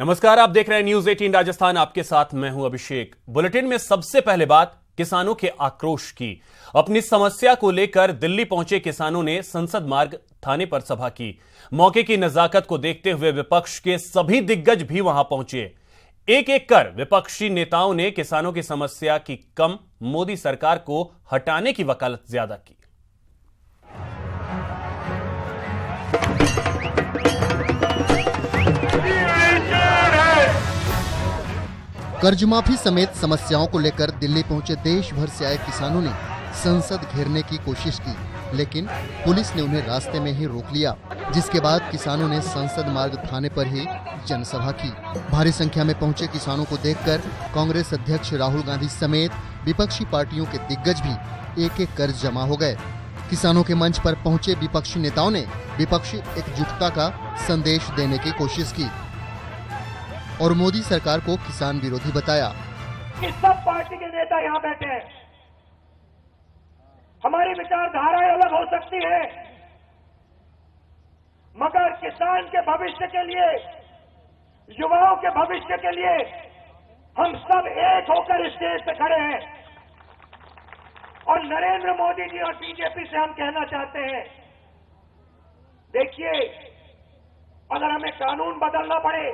नमस्कार, आप देख रहे हैं न्यूज 18 राजस्थान। आपके साथ मैं हूं अभिषेक। बुलेटिन में सबसे पहले बात किसानों के आक्रोश की। अपनी समस्या को लेकर दिल्ली पहुंचे किसानों ने संसद मार्ग थाने पर सभा की। मौके की नजाकत को देखते हुए विपक्ष के सभी दिग्गज भी वहां पहुंचे। एक एक कर विपक्षी नेताओं ने किसानों की समस्या की कम, मोदी सरकार को हटाने की वकालत ज्यादा की। कर्ज माफी समेत समस्याओं को लेकर दिल्ली पहुंचे देश भर से आए किसानों ने संसद घेरने की कोशिश की, लेकिन पुलिस ने उन्हें रास्ते में ही रोक लिया, जिसके बाद किसानों ने संसद मार्ग थाने पर ही जनसभा की। भारी संख्या में पहुंचे किसानों को देखकर कांग्रेस अध्यक्ष राहुल गांधी समेत विपक्षी पार्टियों के दिग्गज भी एक एक कर जमा हो गए। किसानों के मंच पर पहुंचे विपक्षी नेताओं ने विपक्षी एकजुटता का संदेश देने की कोशिश की और मोदी सरकार को किसान विरोधी बताया। कि सब पार्टी के नेता यहाँ बैठे हैं, हमारी विचारधाराएं अलग हो सकती है, मगर किसान के भविष्य के लिए, युवाओं के भविष्य के लिए हम सब एक होकर स्टेज पे खड़े हैं। और नरेंद्र मोदी जी और बीजेपी से हम कहना चाहते हैं, देखिए, अगर हमें कानून बदलना पड़े,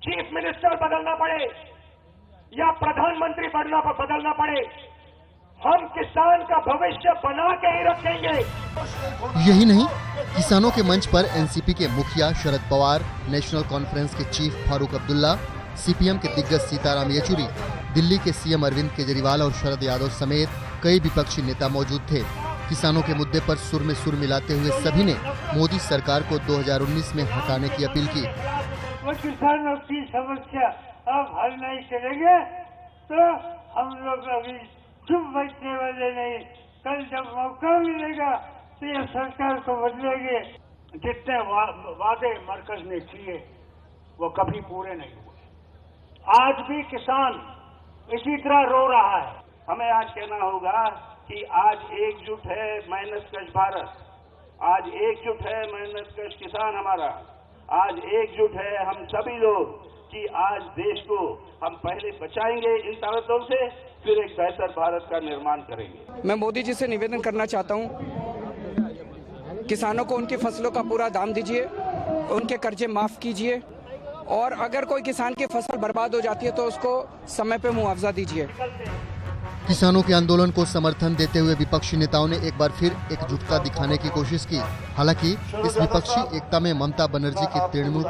चीफ मिनिस्टर बदलना पड़े या प्रधानमंत्री बदलना पड़े, हम किसान का भविष्य बना के ही रखेंगे। यही नहीं, किसानों के मंच पर एनसीपी के मुखिया शरद पवार, नेशनल कॉन्फ्रेंस के चीफ फारूक अब्दुल्ला, सीपीएम के दिग्गज सीताराम येचुरी, दिल्ली के सीएम अरविंद केजरीवाल और शरद यादव समेत कई विपक्षी नेता मौजूद थे। किसानों के मुद्दे पर सुर में सुर मिलाते हुए सभी ने मोदी सरकार को 2019 में हटाने की अपील की। किसानों की समस्या अब हल नहीं करेंगे तो हम लोग अभी चुप बैठने वाले नहीं। कल जब मौका मिलेगा तो ये सरकार को बदलेंगे। जितने वादे मरकज ने किए वो कभी पूरे नहीं हुए। आज भी किसान इसी तरह रो रहा है। हमें आज कहना होगा कि आज एकजुट है मेहनतकश भारत, आज एकजुट है मेहनतकश किसान हमारा, आज एकजुट है हम सभी लोग कि आज देश को हम पहले बचाएंगे इन ताकतों से, फिर एक बेहतर भारत का निर्माण करेंगे। मैं मोदी जी से निवेदन करना चाहता हूं, किसानों को उनकी फसलों का पूरा दाम दीजिए, उनके कर्जे माफ कीजिए और अगर कोई किसान की फसल बर्बाद हो जाती है तो उसको समय पे मुआवजा दीजिए। किसानों के आंदोलन को समर्थन देते हुए विपक्षी नेताओं ने एक बार फिर एकजुटता दिखाने की कोशिश की। हालांकि इस विपक्षी एकता में ममता बनर्जी की तृणमूल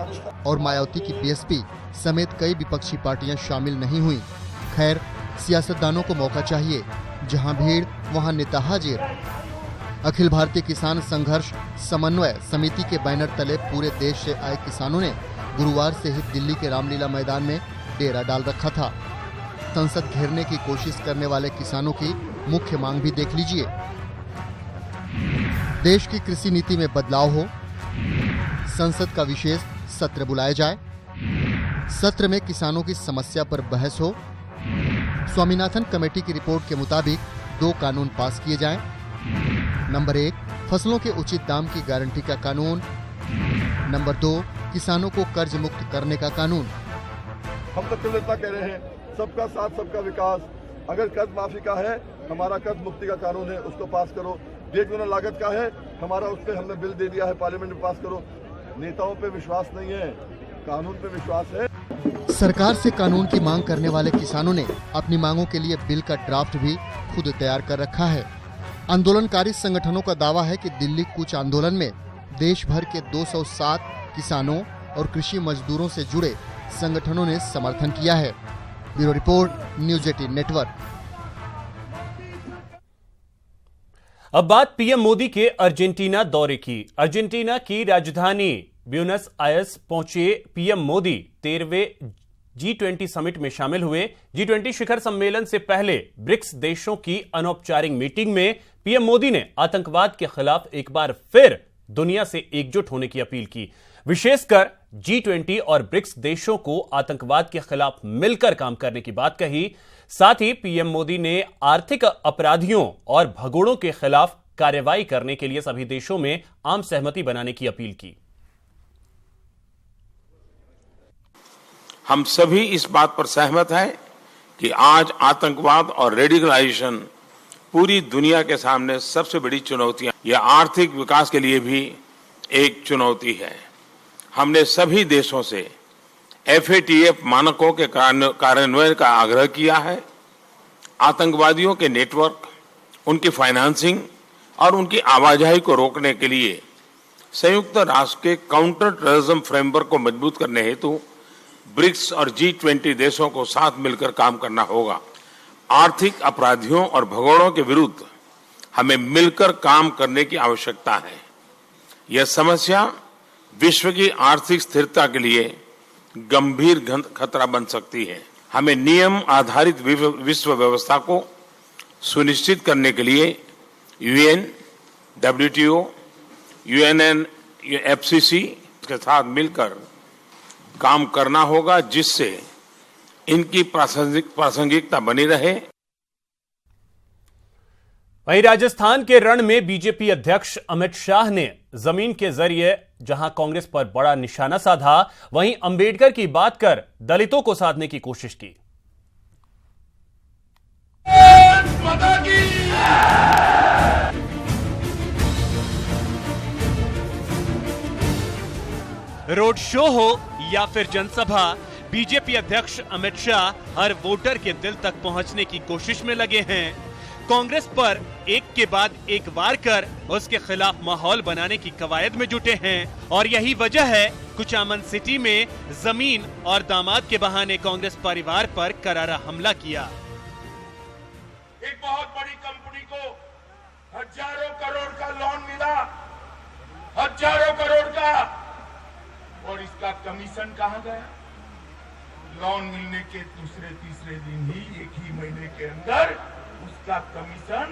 और मायावती की बीएसपी समेत कई विपक्षी पार्टियां शामिल नहीं हुई। खैर, सियासतदानों को मौका चाहिए, जहां भीड़ वहां नेता हाजिर। अखिल भारतीय किसान संघर्ष समन्वय समिति के बैनर तले पूरे देश से आए किसानों ने गुरुवार से ही दिल्ली के रामलीला मैदान में डेरा डाल रखा था। संसद घेरने की कोशिश करने वाले किसानों की मुख्य मांग भी देख लीजिए। देश की कृषि नीति में बदलाव हो, संसद का विशेष सत्र बुलाया जाए, सत्र में किसानों की समस्या पर बहस हो, स्वामीनाथन कमेटी की रिपोर्ट के मुताबिक 2 कानून पास किए जाएं। नंबर 1, फसलों के उचित दाम की गारंटी का कानून। नंबर 2, किसानों को कर्ज मुक्त करने का कानून। हम तो इतना कह रहे हैं, सबका साथ सबका विकास। अगर कर्ज माफी का है, हमारा कर्ज मुक्ति का कानून है, उसको पास करो। 1 गुना लागत का है, हमारा उस पर हमने बिल दे दिया है, पार्लियामेंट में पास करो। नेताओं पे विश्वास नहीं है, कानून पे विश्वास है। सरकार से कानून की मांग करने वाले किसानों ने अपनी मांगों के लिए बिल का ड्राफ्ट भी खुद तैयार कर रखा है। आंदोलनकारी संगठनों का दावा है कि दिल्ली कूच आंदोलन में देश भर के 207 किसानों और कृषि मजदूरों से जुड़े संगठनों ने समर्थन किया है। Bureau report, news 18 network. अब बात पीएम मोदी के अर्जेंटीना दौरे की। अर्जेंटीना की राजधानी ब्यूनस आयर्स पहुंचे पीएम मोदी 13वें G20 समिट में शामिल हुए। G20 शिखर सम्मेलन से पहले ब्रिक्स देशों की अनौपचारिक मीटिंग में पीएम मोदी ने आतंकवाद के खिलाफ एक बार फिर दुनिया से एकजुट होने की अपील की। विशेषकर G20 और ब्रिक्स देशों को आतंकवाद के खिलाफ मिलकर काम करने की बात कही। साथ ही पीएम मोदी ने आर्थिक अपराधियों और भगोड़ों के खिलाफ कार्रवाई करने के लिए सभी देशों में आम सहमति बनाने की अपील की। हम सभी इस बात पर सहमत हैं कि आज आतंकवाद और रेडिकलाइजेशन पूरी दुनिया के सामने सबसे बड़ी चुनौतियां, यह आर्थिक विकास के लिए भी एक चुनौती है। हमने सभी देशों से FATF मानकों के कार्यान्वयन का आग्रह किया है। आतंकवादियों के नेटवर्क, उनकी फाइनेंसिंग और उनकी आवाजाही को रोकने के लिए संयुक्त राष्ट्र के काउंटर टेररिज्म फ्रेमवर्क को मजबूत करने हेतु ब्रिक्स और G20 देशों को साथ मिलकर काम करना होगा। आर्थिक अपराधियों और भगोड़ों के विरुद्ध हमें मिलकर काम करने की आवश्यकता है। यह समस्या विश्व की आर्थिक स्थिरता के लिए गंभीर खतरा बन सकती है। हमें नियम आधारित विश्व व्यवस्था को सुनिश्चित करने के लिए UN, WTO, UNFCCC के साथ मिलकर काम करना होगा, जिससे इनकी प्रासंगिकता बनी रहे। वहीं राजस्थान के रण में बीजेपी अध्यक्ष अमित शाह ने जमीन के जरिए जहां कांग्रेस पर बड़ा निशाना साधा, वहीं अंबेडकर की बात कर दलितों को साधने की कोशिश की। रोड शो हो या फिर जनसभा, बीजेपी अध्यक्ष अमित शाह हर वोटर के दिल तक पहुंचने की कोशिश में लगे हैं। कांग्रेस पर एक के बाद एक वार कर उसके खिलाफ माहौल बनाने की कवायद में जुटे हैं और यही वजह है कुचामन सिटी में जमीन और दामाद के बहाने कांग्रेस परिवार पर करारा हमला किया। एक बहुत बड़ी कंपनी को हजारों करोड़ का लोन मिला, हजारों करोड़ का, और इसका कमीशन कहां गया? लोन मिलने के दूसरे तीसरे दिन ही, एक ही महीने के अंदर उसका कमीशन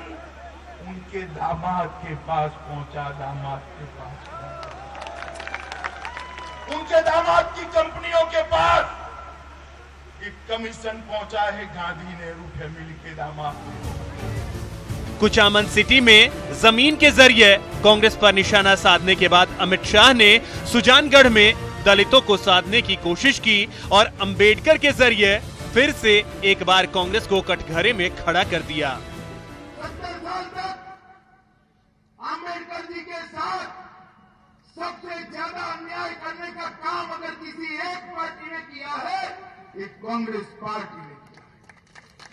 उनके दामाद के पास पहुंचा। दामाद के पास, उनके दामाद की कंपनियों के पास एक कमीशन पहुंचा है गांधी नेहरू फैमिली के दामाद। कुचामन सिटी में जमीन के जरिए कांग्रेस पर निशाना साधने के बाद अमित शाह ने सुजानगढ़ में दलितों को साधने की कोशिश की और अंबेडकर के जरिए फिर से एक बार कांग्रेस को कटघरे में खड़ा कर दिया। 70 साल तक अंबेडकर जी के साथ सबसे ज्यादा अन्याय करने का काम अगर किसी एक पार्टी ने किया है, ये कांग्रेस पार्टी ने किया।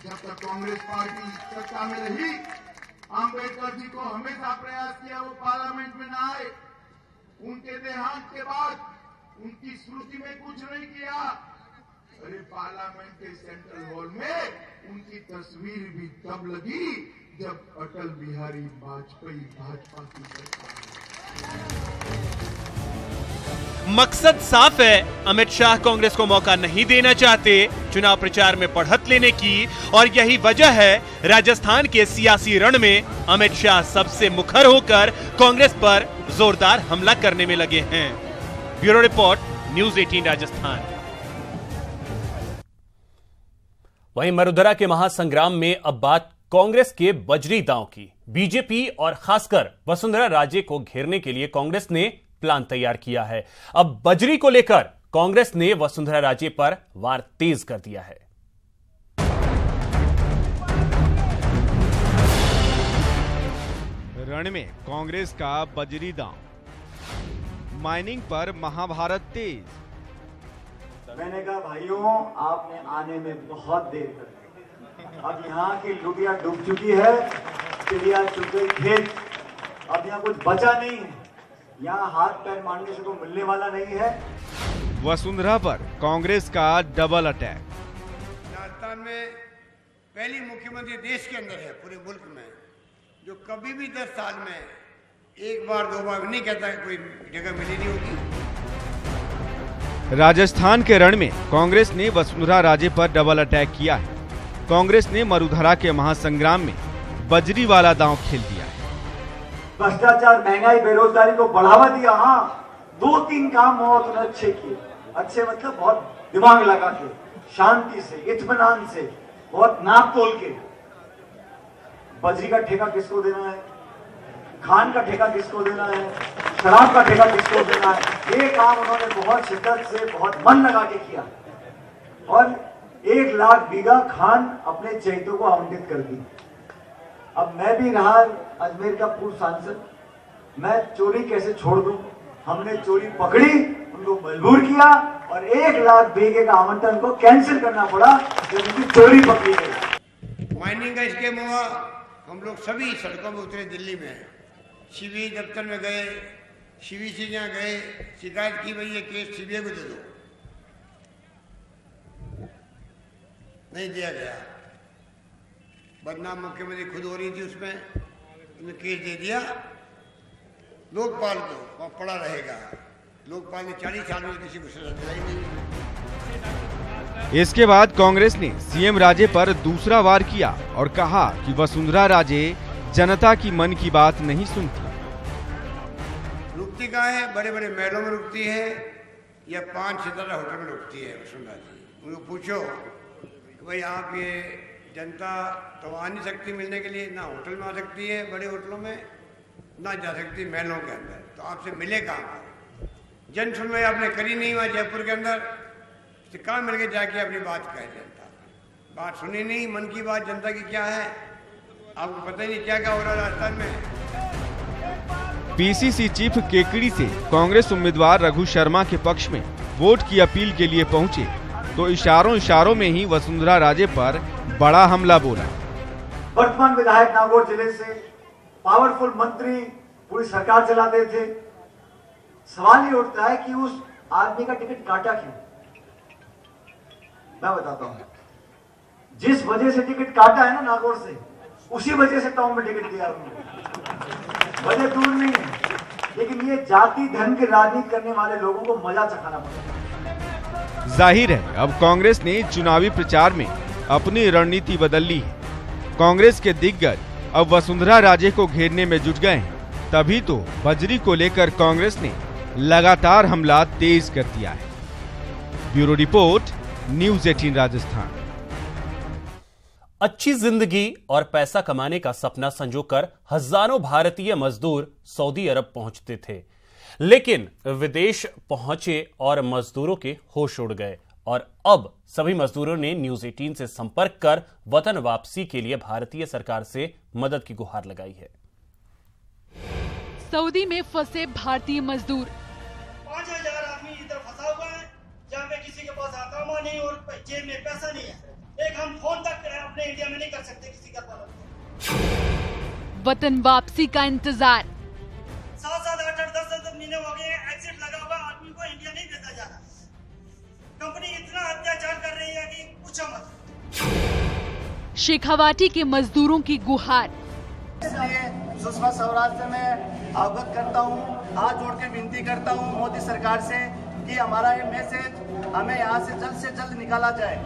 जब तक कांग्रेस पार्टी सत्ता में रही, अंबेडकर जी को हमेशा प्रयास किया वो पार्लियामेंट में न आए। उनके देहांत के बाद उनकी स्मृति में कुछ नहीं किया। अरे पार्लियामेंट के सेंट्रल हॉल में उनकी तस्वीर भी तब लगी जब अटल बिहारी वाजपेयी भाजपा की सरकार। मकसद साफ है, अमित शाह कांग्रेस को मौका नहीं देना चाहते चुनाव प्रचार में बढ़त लेने की, और यही वजह है राजस्थान के सियासी रण में अमित शाह सबसे मुखर होकर कांग्रेस पर जोरदार हमला करने में लगे हैं। Bureau report, news 18 Rajasthan. वहीं मरुधरा के महासंग्राम में अब बात कांग्रेस के बजरी दांव की। बीजेपी और खासकर वसुंधरा राजे को घेरने के लिए कांग्रेस ने प्लान तैयार किया है। अब बजरी को लेकर कांग्रेस ने वसुंधरा राजे पर वार तेज कर दिया है। रण में कांग्रेस का बजरी दांव, माइनिंग पर महाभारत तेज। मैंने कहा भाइयों, आपने आने में बहुत देर कर, अब यहाँ की लुटिया डूब चुकी है, चिड़िया चुग गई खेत, अब यहाँ कुछ बचा नहीं है, यहाँ हाथ पैर मारने से तो मिलने वाला नहीं है। वसुंधरा पर कांग्रेस का डबल अटैक। राजस्थान में पहली मुख्यमंत्री देश के अंदर है, पूरे मुल्क में, जो कभी भी 10 साल में एक बार 2 बार नहीं कहता कोई जगह मिली नहीं होगी। राजस्थान के रण में कांग्रेस ने वसुंधरा राजे पर डबल अटैक किया है। कांग्रेस ने मरुधरा के महासंग्राम में बजरी वाला दांव खेल दिया है। भ्रष्टाचार, महंगाई, बेरोजगारी को बढ़ावा दिया। हाँ, 2-3 काम बहुत अच्छे किए। अच्छे मतलब बहुत दिमाग लगा के, शांति से, इत्मीनान से, बहुत नाप तोल के। बजरी का ठेका किसको देना है, खान का ठेका किसको देना है, शराब का ठेका किसको देना है, ये काम उन्होंने बहुत शिद्दत से, बहुत मन लगा के किया। और 1 लाख बीघा खान अपने चैतों को आवंटित कर दी। अब मैं भी रहा अजमेर का पूर्व सांसद, मैं चोरी कैसे छोड़ दूं? हमने चोरी पकड़ी, उनको मजबूर किया और 1 लाख बीघे का आवंटन को कैंसिल करना पड़ा जब उनकी चोरी पकड़ी गई। माइनिंग का स्कीम हुआ, हम लोग सभी सड़कों में उतरे दिल्ली में, सीबीआई दफ्तर में गए, सीबीसी के यहाँ गए, शिकायत की भाई ये केस सीबीआई को दे दो, नहीं दिया गया। बदनाम मुख्यमंत्री खुद हो रही थी उसमें, उन्हें केस दे दिया। लोकपाल को वहाँ पड़ा रहेगा, लोकपाल ने 40 साल में किसी को सजा दिलाई नहीं। इसके बाद कांग्रेस ने सीएम राजे पर दूसरा वार किया और कहा कि वसुंधरा राजे जनता की मन की बात नहीं सुनती। रुकती कहाँ है? बड़े बड़े महलों में रुकती है या 5 सितारा होटल में रुकती है वसुंधरा जी? उनको पूछो कि भाई आप ये जनता तो आ नहीं सकती मिलने के लिए, ना होटल में आ सकती है बड़े होटलों में, ना जा सकती महलों के अंदर, तो आपसे मिले कहाँ? जन सुनवाई आपने करी नहीं हुआ जयपुर के अंदर, तो कहाँ मिल के जाके अपनी बात कहे? जनता बात सुनी नहीं, मन की बात जनता की क्या है? आपको पता ही नहीं क्या क्या हो रहा है राजस्थान में। पीसीसी चीफ केकड़ी से कांग्रेस उम्मीदवार रघु शर्मा के पक्ष में वोट की अपील के लिए पहुंचे तो इशारों में ही वसुंधरा राजे पर बड़ा हमला बोला। वर्तमान विधायक नागौर जिले से पावरफुल मंत्री पूरी सरकार चलाते थे। सवाल ये उठता है कि उस आदमी का टिकट काटा क्यों? मैं बताता हूं, जिस वजह से टिकट काटा है ना नागौर से, उसी वजह से टाउन में टिकट दिया उन्होंने। वजह दूर नहीं है, लेकिन ये जाति धर्म की राजनीति करने वाले लोगों को मजा चखाना पड़ेगा। जाहिर है अब कांग्रेस ने चुनावी प्रचार में अपनी रणनीति बदल ली है। कांग्रेस के दिग्गज अब वसुंधरा राजे को घेरने में जुट गए हैं, तभी तो बजरी को लेकर कांग्रेस ने लगातार हमला तेज कर दिया है। Bureau report, news 18 Rajasthan. अच्छी जिंदगी और पैसा कमाने का सपना संजोकर हजारों भारतीय मजदूर सऊदी अरब पहुंचते थे, लेकिन विदेश पहुंचे और मजदूरों के होश उड़ गए और अब सभी मजदूरों ने न्यूज़ 18 से संपर्क कर वतन वापसी के लिए भारतीय सरकार से मदद की गुहार लगाई है। सऊदी में फंसे भारतीय मजदूर। 5000 आदमी इधर फंसा हुआ है, जहाँ पे किसी के पास आकामा नहीं और जेब में पैसा नहीं है। एक हम फोन तक अपने इंडिया में नहीं कर सकते किसी का पालन। वतन वापसी का इंतजार। 7-7, 8-8, 10-10 महीने हो गए, एग्जिट लगा हुआ, आदमी को इंडिया नहीं भेजा जा रहा। कंपनी इतना अत्याचार कर रही है कि पूछो मत। शेखावाटी के मजदूरों की गुहार। इसलिए सुषमा स्वराज से मैं अवगत करता हूँ, हाथ जोड़ के विनती करता हूँ मोदी सरकार से कि हमारा ये मैसेज हमें यहाँ से जल्द निकाला जाए।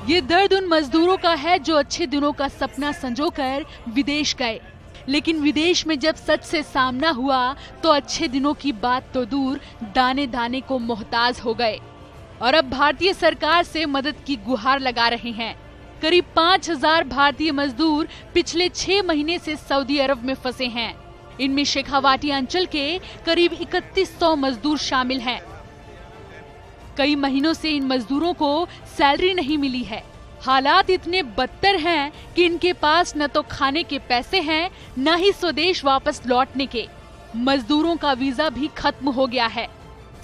ये दर्द उन मजदूरों का है जो अच्छे दिनों का सपना संजोकर विदेश गए, लेकिन विदेश में जब सच से सामना हुआ तो अच्छे दिनों की बात तो दूर, दाने दाने को मोहताज हो गए और अब भारतीय सरकार से मदद की गुहार लगा रहे हैं। करीब 5000 भारतीय मजदूर पिछले 6 महीने से सऊदी अरब में फंसे हैं। इनमें शेखावाटी अंचल के करीब 3100 मजदूर शामिल हैं। कई महीनों से इन मजदूरों को सैलरी नहीं मिली है। हालात इतने बदतर हैं कि इनके पास न तो खाने के पैसे हैं, न ही स्वदेश वापस लौटने के। मजदूरों का वीजा भी खत्म हो गया है।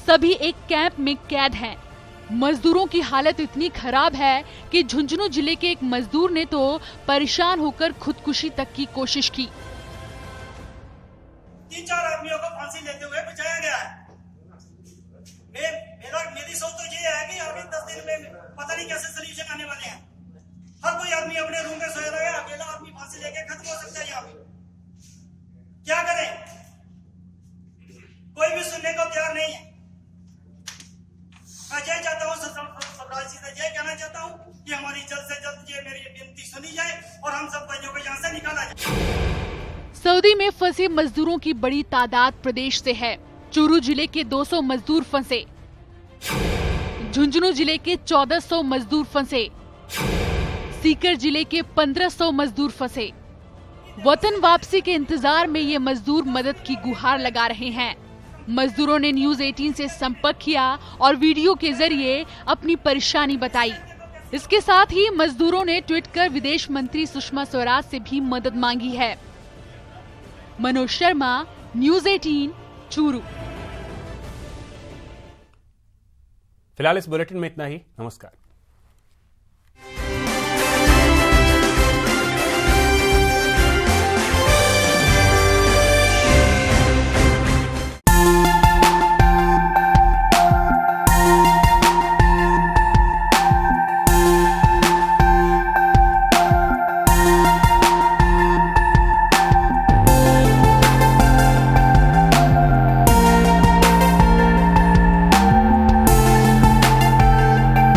सभी एक कैंप में कैद हैं। मजदूरों की हालत इतनी खराब है कि झुंझुनू जिले के एक मजदूर ने तो परेशान होकर खुदकुशी तक की कोशिश की। 3-4 आदमियों को फांसी लेते हुए बचाया गया है। मेरी सोच तो ये है कि अभी 10 दिन में पता नहीं कैसे सोल्यूशन आने वाले हैं। हर कोई आदमी अपने रूम में सोया रहा है, अकेला आदमी फांसी लेके खत्म हो सकता है। यहाँ पे क्या करें? कोई भी सुनने को तैयार नहीं है। मैं ये चाहता हूँ, स्वराज जी से ये कहना चाहता हूँ कि हमारी जल्द से जल्द ये मेरी विनती सुनी जाए और हम सब भाइयों को यहाँ से निकाला जाए। सऊदी में फंसे मजदूरों की बड़ी तादाद प्रदेश से है। चूरू जिले के 200 मजदूर फंसे, झुंझुनू जिले के 1400 मजदूर फंसे, सीकर जिले के 1500 मजदूर फंसे। वतन वापसी के इंतजार में ये मजदूर मदद की गुहार लगा रहे हैं। मजदूरों ने न्यूज 18 से संपर्क किया और वीडियो के जरिए अपनी परेशानी बताई। इसके साथ ही मजदूरों ने ट्वीट कर विदेश मंत्री सुषमा स्वराज से भी मदद मांगी है। मनोज शर्मा, न्यूज 18, चूरू। फिलहाल इस बुलेटिन में इतना ही। नमस्कार।